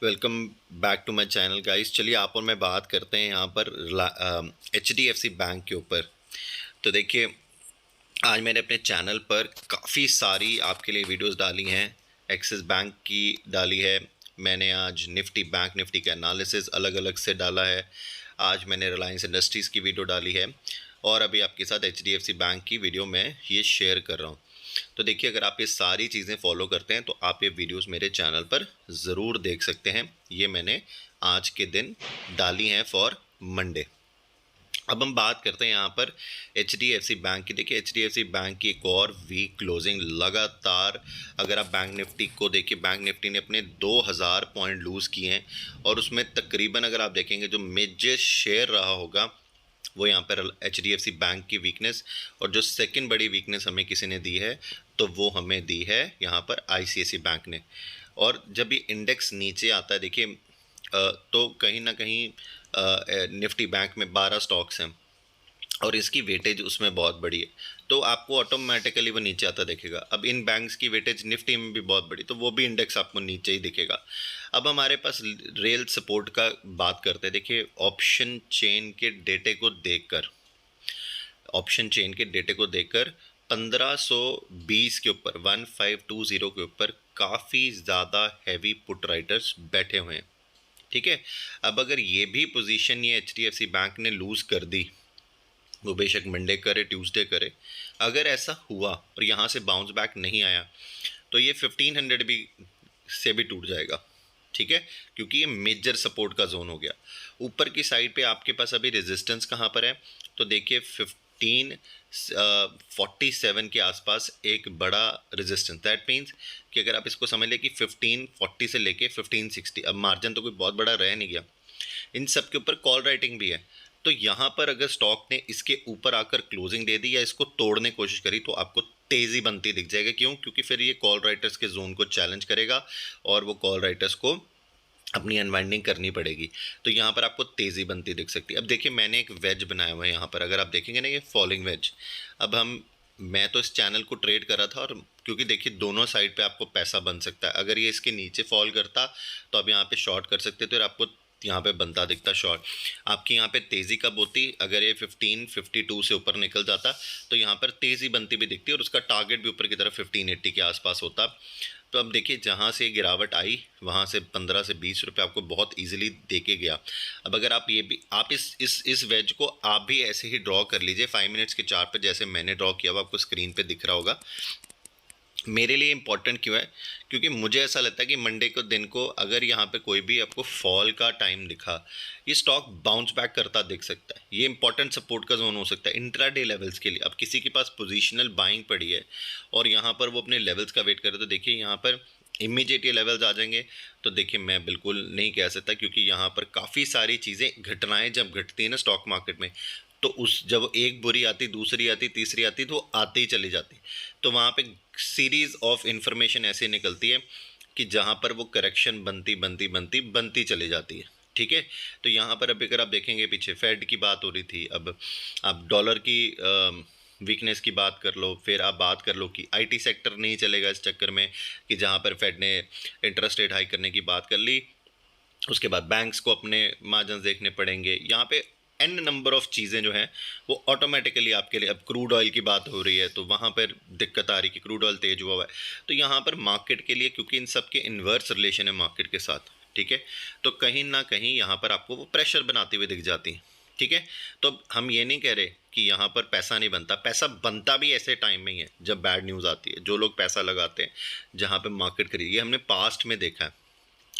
Welcome back to my channel guys. चलिए आप और मैं बात करते हैं यहाँ पर HDFC बैंक के ऊपर। तो देखिए, आज मैंने अपने चैनल पर काफ़ी सारी आपके लिए वीडियोस डाली हैं। एक्सिस बैंक की डाली है मैंने, आज निफ्टी बैंक निफ्टी का एनालिसिस अलग अलग से डाला है। आज मैंने रिलायंस इंडस्ट्रीज़ की वीडियो डाली है और अभी आपके साथ HDFC बैंक की वीडियो मैं ये शेयर कर रहा हूँ। तो देखिए, अगर आप ये सारी चीज़ें फॉलो करते हैं तो आप ये वीडियोस मेरे चैनल पर ज़रूर देख सकते हैं। ये मैंने आज के दिन डाली हैं फॉर मंडे। अब हम बात करते हैं यहाँ पर HDFC बैंक की। देखिए, HDFC बैंक की एक और वीक क्लोजिंग लगातार। अगर आप बैंक निफ्टी को देखिए, बैंक निफ्टी ने अपने 2000 पॉइंट लूज़ किए हैं और उसमें तकरीबन अगर आप देखेंगे जो मेजर शेयर रहा होगा वो यहाँ पर HDFC बैंक की वीकनेस, और जो सेकंड बड़ी वीकनेस हमें किसी ने दी है तो वो हमें दी है यहाँ पर ICICI बैंक ने। और जब ये इंडेक्स नीचे आता है देखिए, तो कहीं ना कहीं निफ्टी बैंक में 12 स्टॉक्स हैं और इसकी वेटेज उसमें बहुत बड़ी है, तो आपको ऑटोमेटिकली वो नीचे आता दिखेगा। अब इन बैंक्स की वेटेज निफ्टी में भी बहुत बड़ी, तो वो भी इंडेक्स आपको नीचे ही दिखेगा। अब हमारे पास रियल सपोर्ट का बात करते हैं। देखिए, ऑप्शन चेन के डेटे को देखकर 1520 के ऊपर 1520 के ऊपर काफ़ी ज़्यादा हैवी पुट राइटर्स बैठे हुए हैं। ठीक है, अब अगर ये भी पोजीशन ये HDFC बैंक ने लूज़ कर दी, वो बेशक मंडे करे ट्यूसडे करे, अगर ऐसा हुआ और यहाँ से बाउंस बैक नहीं आया तो ये 1500 भी से भी टूट जाएगा। ठीक है, क्योंकि ये मेजर सपोर्ट का जोन हो गया। ऊपर की साइड पे आपके पास अभी रेजिस्टेंस कहाँ पर है, तो देखिए 1547 के आसपास एक बड़ा रेजिस्टेंस। दैट मीन्स कि अगर आप इसको समझ लें कि 1540 से लेके 1560, अब मार्जिन तो कोई बहुत बड़ा रह नहीं गया, इन सब के ऊपर कॉल राइटिंग भी है। तो यहाँ पर अगर स्टॉक ने इसके ऊपर आकर क्लोजिंग दे दी या इसको तोड़ने की कोशिश करी तो आपको तेज़ी बनती दिख जाएगा। क्यों? क्योंकि फिर ये कॉल राइटर्स के जोन को चैलेंज करेगा और वो कॉल राइटर्स को अपनी अनवाइंडिंग करनी पड़ेगी। तो यहाँ पर आपको तेज़ी बनती दिख सकती है। अब देखिए, मैंने एक वेज बनाया हुआ है यहाँ पर, अगर आप देखेंगे ना, ये फॉलिंग वेज। अब मैं तो इस चैनल को ट्रेड कर रहा था, और क्योंकि देखिए दोनों साइड पे आपको पैसा बन सकता है। अगर ये इसके नीचे फॉल करता तो आप यहाँ पे शॉर्ट कर सकते थे और आपको यहाँ पे बनता दिखता शॉर्ट। आपकी यहाँ पे तेज़ी कब होती, अगर ये 1552 से ऊपर निकल जाता तो यहाँ पर तेज़ी बनती भी दिखती और उसका टारगेट भी ऊपर की तरफ 1580 के आसपास होता। तो अब देखिए, जहाँ से गिरावट आई वहाँ से 15 से 20 रुपये आपको बहुत इजीली दे के गया। अब अगर आप ये भी आप इस वेज को आप भी ऐसे ही ड्रॉ कर लीजिए 5 मिनट्स के चार्ट पे, जैसे मैंने ड्रॉ किया हुआ आपको स्क्रीन पे दिख रहा होगा। मेरे लिए इंपॉर्टेंट क्यों है? क्योंकि मुझे ऐसा लगता है कि मंडे को दिन को अगर यहाँ पे कोई भी आपको फॉल का टाइम दिखा, ये स्टॉक बाउंस बैक करता दिख सकता है। ये इंपॉर्टेंट सपोर्ट का जोन हो सकता है इंट्राडे लेवल्स के लिए। अब किसी के पास पोजीशनल बाइंग पड़ी है और यहाँ पर वो अपने लेवल्स का वेट करे, तो देखिए यहाँ पर इमीडिएट ये लेवल्स आ जाएंगे। तो देखिए, मैं बिल्कुल नहीं कह सकता, क्योंकि यहाँ पर काफ़ी सारी चीज़ें, घटनाएं जब घटती हैं ना स्टॉक मार्केट में, तो उस जब एक बुरी आती, दूसरी आती, तीसरी आती, तो आती ही चली जाती। तो वहाँ पे सीरीज ऑफ इंफॉर्मेशन ऐसे निकलती है कि जहाँ पर वो करेक्शन बनती बनती बनती बनती चली जाती है। ठीक है, तो यहाँ पर अभी अगर आप देखेंगे, पीछे फेड की बात हो रही थी, अब आप डॉलर की वीकनेस की बात कर लो, फिर आप बात कर लो कि आईटी सेक्टर नहीं चलेगा इस चक्कर में, कि जहाँ पर फेड ने इंटरेस्ट रेट हाई करने की बात कर ली। उसके बाद बैंक्स को अपने मार्जिन देखने पड़ेंगे। यहाँ पे एन नंबर ऑफ चीज़ें जो हैं वो ऑटोमेटिकली आपके लिए, अब क्रूड ऑयल की बात हो रही है तो वहाँ पर दिक्कत आ रही कि क्रूड ऑयल तेज हुआ है। तो यहाँ पर मार्केट के लिए, क्योंकि इन सब के इन्वर्स रिलेशन है मार्केट के साथ, ठीक है, तो कहीं ना कहीं यहाँ पर आपको वो प्रेशर बनाती हुई दिख जाती है। ठीक है, तो हम ये नहीं कह रहे कि यहाँ पर पैसा नहीं बनता, पैसा बनता भी ऐसे टाइम में ही है जब बैड न्यूज़ आती है। जो लोग पैसा लगाते हैं जहाँ पर मार्केट खरीदी, ये हमने पास्ट में देखा है।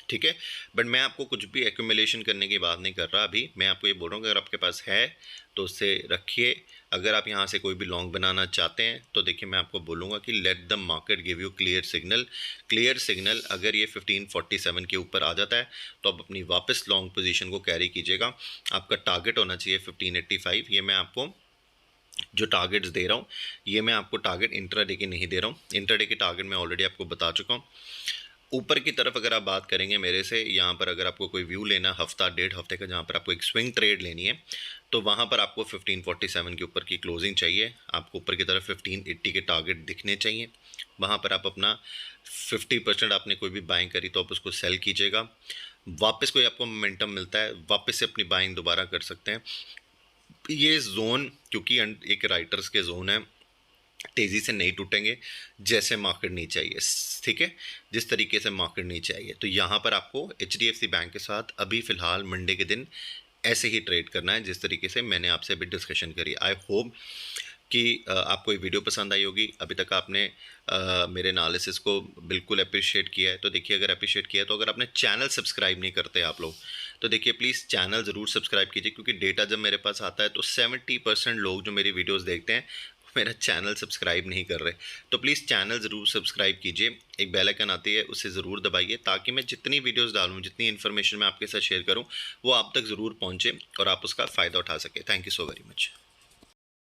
ठीक है, बट मैं आपको कुछ भी एक्यूमुलेशन करने की बात नहीं कर रहा। अभी मैं आपको ये बोल रहा हूँ कि अगर आपके पास है तो उससे रखिए। अगर आप यहाँ से कोई भी लॉन्ग बनाना चाहते हैं तो देखिए, मैं आपको बोलूँगा कि let the market give you clear signal. Clear signal अगर ये 1547 के ऊपर आ जाता है तो आप अपनी वापस लॉन्ग पोजीशन को कैरी कीजिएगा। आपका टारगेट होना चाहिए 1585। ये मैं आपको जो टारगेट्स दे रहा हूँ, ये मैं आपको टारगेट इंट्राडे के नहीं दे रहा हूँ। इंट्राडे के टारगेट मैं ऑलरेडी आपको बता चुका हूँ। ऊपर की तरफ अगर आप बात करेंगे मेरे से, यहाँ पर अगर आपको कोई व्यू लेना हफ्ता डेढ़ हफ्ते का, जहाँ पर आपको एक स्विंग ट्रेड लेनी है, तो वहाँ पर आपको 1547 के ऊपर की क्लोजिंग चाहिए। आपको ऊपर की तरफ 1580 के टारगेट दिखने चाहिए। वहाँ पर आप अपना 50% आपने कोई भी बाइंग करी तो आप उसको सेल कीजिएगा। वापस कोई आपको मोमेंटम मिलता है, वापस से अपनी बाइंग दोबारा कर सकते हैं। ये जोन क्योंकि एक राइटर्स के जोन है, तेज़ी से नहीं टूटेंगे जैसे मार्केट नीचे आई है, ठीक है, जिस तरीके से मार्केट नीचे आई है। तो यहाँ पर आपको HDFC बैंक के साथ अभी फ़िलहाल मंडे के दिन ऐसे ही ट्रेड करना है जिस तरीके से मैंने आपसे अभी डिस्कशन करी। आई होप कि आपको ये वीडियो पसंद आई होगी। अभी तक आपने मेरे एनालिसिस को बिल्कुल अप्रिशिएट किया है तो देखिए, अगर अप्रिशिएट किया है तो अगर आपने चैनल सब्सक्राइब नहीं करते आप लोग तो देखिए प्लीज़ चैनल ज़रूर सब्सक्राइब कीजिए, क्योंकि डेटा जब मेरे पास आता है तो 70% लोग जो मेरी वीडियोस देखते हैं मेरा चैनल सब्सक्राइब नहीं कर रहे। तो प्लीज़ चैनल ज़रूर सब्सक्राइब कीजिए, एक बेल आइकन आती है उसे ज़रूर दबाइए ताकि मैं जितनी वीडियोस डालूँ, जितनी इन्फॉर्मेशन मैं आपके साथ शेयर करूँ वो आप तक ज़रूर पहुँचे और आप उसका फ़ायदा उठा सकें। Thank you so very much.